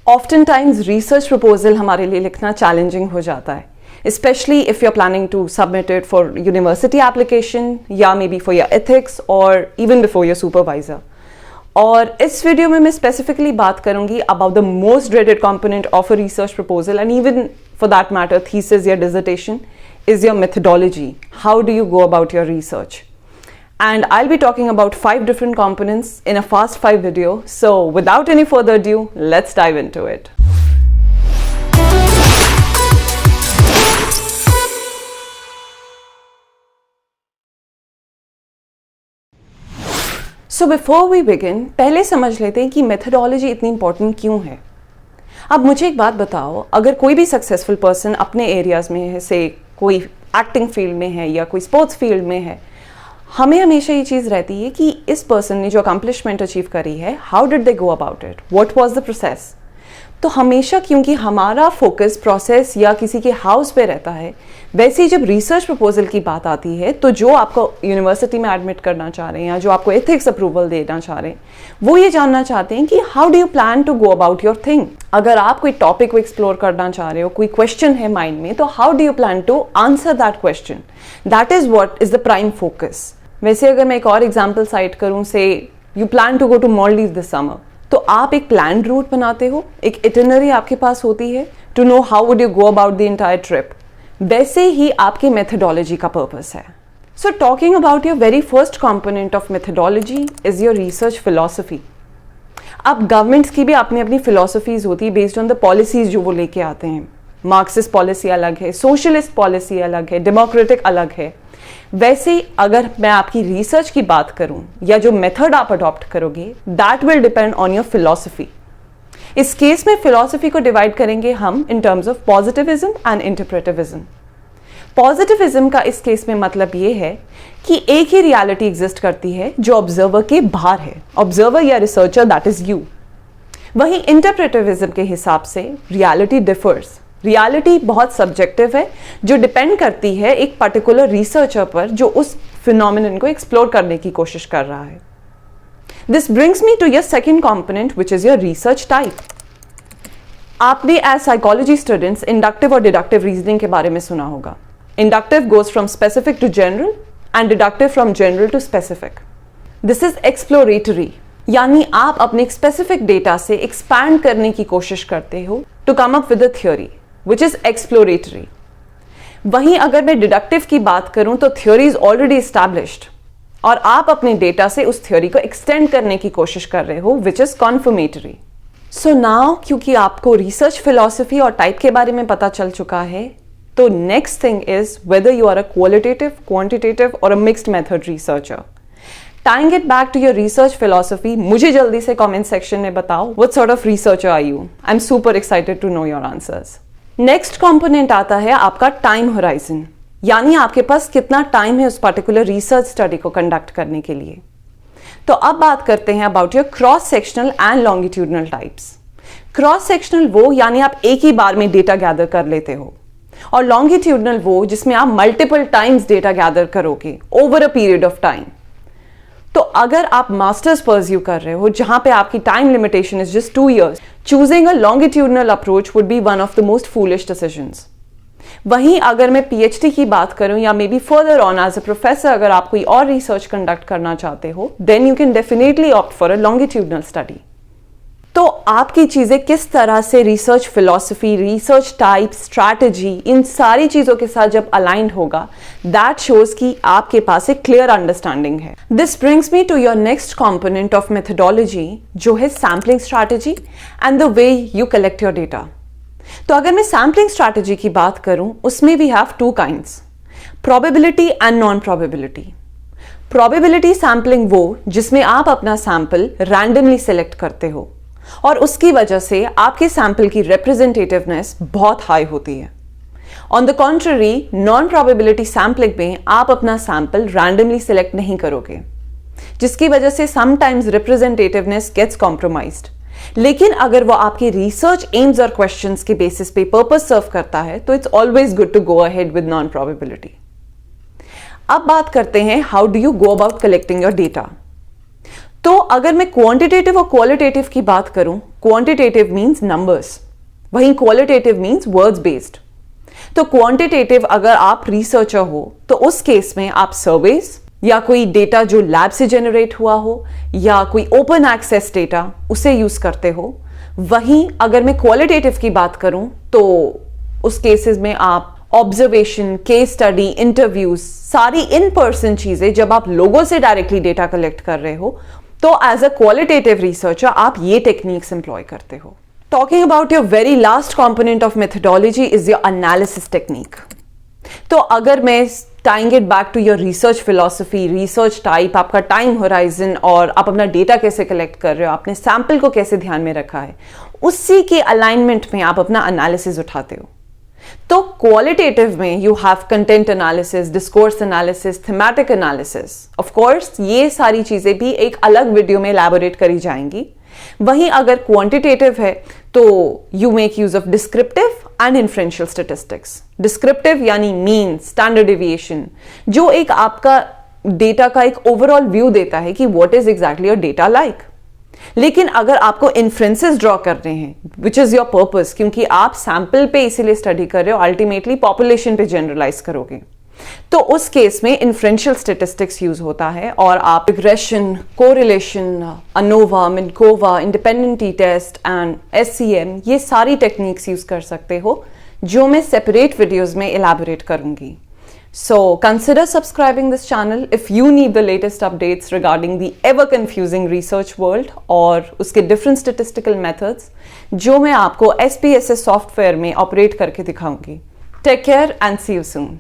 Often times research proposal हमारे लिए लिखना चैलेंजिंग हो जाता है, especially if you're planning to submit it for university application या maybe for your ethics or even before your supervisor. और इस वीडियो में मैं स्पेसिफिकली बात करूंगी about the most dreaded component of a research proposal and even for that matter thesis या dissertation is your methodology. How do you go about your research? And I'll be talking about 5 different components in a fast 5 video. So without any further ado, let's dive into it. So before we begin, पहले समझ लेते हैं कि methodology इतनी important क्यों है। अब मुझे एक बात बताओ, अगर कोई भी सक्सेसफुल पर्सन अपने एरियाज में है, से कोई एक्टिंग फील्ड में है या कोई स्पोर्ट्स फील्ड में है, हमें हमेशा ये चीज़ रहती है कि इस पर्सन ने जो अकम्पलिशमेंट अचीव करी है, how did they go about it, what was the process. तो हमेशा क्योंकि हमारा फोकस प्रोसेस या किसी के हाउस पे रहता है, वैसे ही जब रिसर्च प्रपोजल की बात आती है तो जो आपको यूनिवर्सिटी में एडमिट करना चाह रहे हैं या जो आपको एथिक्स अप्रूवल देना चाह रहे हैं, वो ये जानना चाहते हैं कि how do you plan to go about your thing. अगर आप कोई टॉपिक को एक्सप्लोर करना चाह रहे हो, कोई क्वेश्चन है माइंड में, तो how do you plan to answer that question, that is what is the prime focus. वैसे अगर मैं एक और एग्जाम्पल साइट करूं, say you plan to go to Maldives this summer, तो आप एक प्लान रूट बनाते हो, एक इटिनरी आपके पास होती है to know how would you go about the entire trip. वैसे ही आपकी मेथडोलॉजी का पर्पस है। So talking about your very first component of methodology is your research philosophy. अब गवर्नमेंट्स की भी अपनी अपनी फिलॉसफीज होती है बेस्ड ऑन द पॉलिसीज जो वो लेके आते हैं। मार्क्सिस्ट पॉलिसी अलग है, सोशलिस्ट पॉलिसी अलग है, डेमोक्रेटिक अलग है। वैसे अगर मैं आपकी रिसर्च की बात करूं या जो मेथड आप अडॉप्ट करोगे, that will depend on your philosophy. इस केस में फिलॉसफी को डिवाइड करेंगे हम in terms of positivism and interpretivism. Positivism का इस केस में मतलब ये है कि एक ही रियलिटी एग्जिस्ट करती है जो ऑब्जर्वर के बाहर है, ऑब्जर्वर या रिसर्चर, दैट इज यू। वहीं इंटरप्रेटिविज्म के हिसाब से रियलिटी डिफर्स। रियलिटी बहुत सब्जेक्टिव है, जो डिपेंड करती है एक पर्टिकुलर रिसर्चर पर जो उस फिनोमिनन को एक्सप्लोर करने की कोशिश कर रहा है। This brings me to your second component which is your research type. आपने एज साइकोलॉजी स्टूडेंट्स इंडक्टिव और डिडक्टिव रीजनिंग के बारे में सुना होगा। Inductive goes from specific to general and deductive from general to specific. This is exploratory, यानी आप अपने स्पेसिफिक डेटा से एक्सपैंड करने की कोशिश करते हो to come up with a theory which is exploratory. वहीं अगर मैं डिडक्टिव की बात करूं तो थ्योरी इज ऑलरेडी एस्टैब्लिश्ड और आप अपने डेटा से उस थ्योरी को एक्सटेंड करने की कोशिश कर रहे हो, which is confirmatory. So now क्योंकि आपको रिसर्च फिलॉसफी और टाइप के बारे में पता चल चुका है, तो next thing is whether you are a qualitative, quantitative or a mixed method researcher. Tying it back to your research philosophy, मुझे जल्दी से कमेंट सेक्शन में बताओ what sort of researcher are you? I'm super excited to know your answers. Next component आता है आपका time horizon, यानी आपके पास कितना टाइम है उस पर्टिकुलर रिसर्च स्टडी को कंडक्ट करने के लिए। तो अब बात करते हैं about your cross sectional and longitudinal types. Cross sectional वो यानी आप एक ही बार में डेटा गैदर कर लेते हो, और लॉन्गिट्यूडनल वो जिसमें आप मल्टीपल टाइम्स डेटा गैदर करोगे over a period of time. तो अगर आप मास्टर्स परस्यू कर रहे हो जहां पे आपकी time limitation is just 2 years, choosing a longitudinal approach would be one of the most foolish decisions. वहीं अगर मैं पीएचडी की बात करूं या maybe further on as a professor, अगर आप कोई और रिसर्च कंडक्ट करना चाहते हो, then you can definitely opt for a longitudinal study. तो आपकी चीजें किस तरह से research philosophy, research type, strategy, इन सारी चीजों के साथ जब अलाइंड होगा, दैट शोज कि आपके पास एक क्लियर अंडरस्टैंडिंग है। This brings me to your next component of methodology, जो है sampling strategy and the way you collect your data. तो अगर मैं सैम्पलिंग स्ट्रैटेजी की बात करूं, उसमें we have 2 kinds, probability and non probability. Probability sampling वो जिसमें आप अपना सैंपल रैंडमली सेलेक्ट करते हो और उसकी वजह से आपके सैंपल की रिप्रेजेंटेटिवनेस बहुत हाई होती है। On the contrary, non probability sampling में आप अपना सैंपल रैंडमली सेलेक्ट नहीं करोगे, जिसकी वजह से समटाइम्स रिप्रेजेंटेटिवनेस गेट्स कॉम्प्रोमाइज्ड। लेकिन अगर वो आपके रिसर्च एम्स और क्वेश्चंस के बेसिस पे पर्पस सर्व करता है, तो it's always good to go ahead with non probability. अब बात करते हैं how do you go about collecting your data. तो अगर मैं क्वांटिटेटिव और क्वालिटेटिव की बात करूं, क्वांटिटेटिव मींस नंबर्स, वहीं क्वालिटेटिव मींस वर्ड्स बेस्ड। तो क्वांटिटेटिव अगर आप रिसर्चर हो तो उस केस में आप सर्वेज या कोई डेटा जो लैब से जनरेट हुआ हो या कोई ओपन एक्सेस डेटा उसे यूज करते हो। वहीं अगर मैं क्वालिटेटिव की बात करूं तो उस केसेस में आप ऑब्जर्वेशन, केस स्टडी, इंटरव्यूज, सारी इन पर्सन चीजें जब आप लोगों से डायरेक्टली डेटा कलेक्ट कर रहे हो तो एज अ क्वालिटेटिव रिसर्चर आप ये टेक्निक्स एम्प्लॉय करते हो। Talking about your very last component of methodology is your analysis technique. तो अगर मैं tying it back to your research philosophy, research type, आपका टाइम होराइजन और आप अपना डेटा कैसे कलेक्ट कर रहे हो, आपने सैंपल को कैसे ध्यान में रखा है, उसी के अलाइनमेंट में आप अपना एनालिसिस उठाते हो। तो क्वालिटेटिव में you have content analysis, discourse analysis, thematic analysis. Of course ये सारी चीजें भी एक अलग वीडियो में एलैबोरेट करी जाएंगी। वहीं अगर क्वांटिटेटिव है तो you make use of descriptive and inferential statistics. Descriptive यानी मीन, स्टैंडर्ड डेविएशन, जो एक आपका डेटा का एक ओवरऑल व्यू देता है कि what is exactly your data like. लेकिन अगर आपको इन्फ्रेंसेस ड्रॉ करने हैं, विच इज योर पर्पस, क्योंकि आप सैंपल पे इसीलिए स्टडी कर रहे हो, अल्टीमेटली पॉपुलेशन पे जनरलाइज करोगे, तो उस केस में इन्फ्रेंशियल स्टैटिस्टिक्स यूज होता है और आप regression, correlation, ANOVA, MANCOVA, independent t test and SCM, ये सारी टेक्निक्स यूज कर सकते हो जो मैं सेपरेट वीडियोज में एलैबोरेट करूंगी। So consider subscribing this channel if you need the latest updates regarding the ever confusing research world और उसके different statistical methods जो मैं आपको SPSS सॉफ्टवेयर में ऑपरेट करके दिखाऊंगी। Take care and see you soon.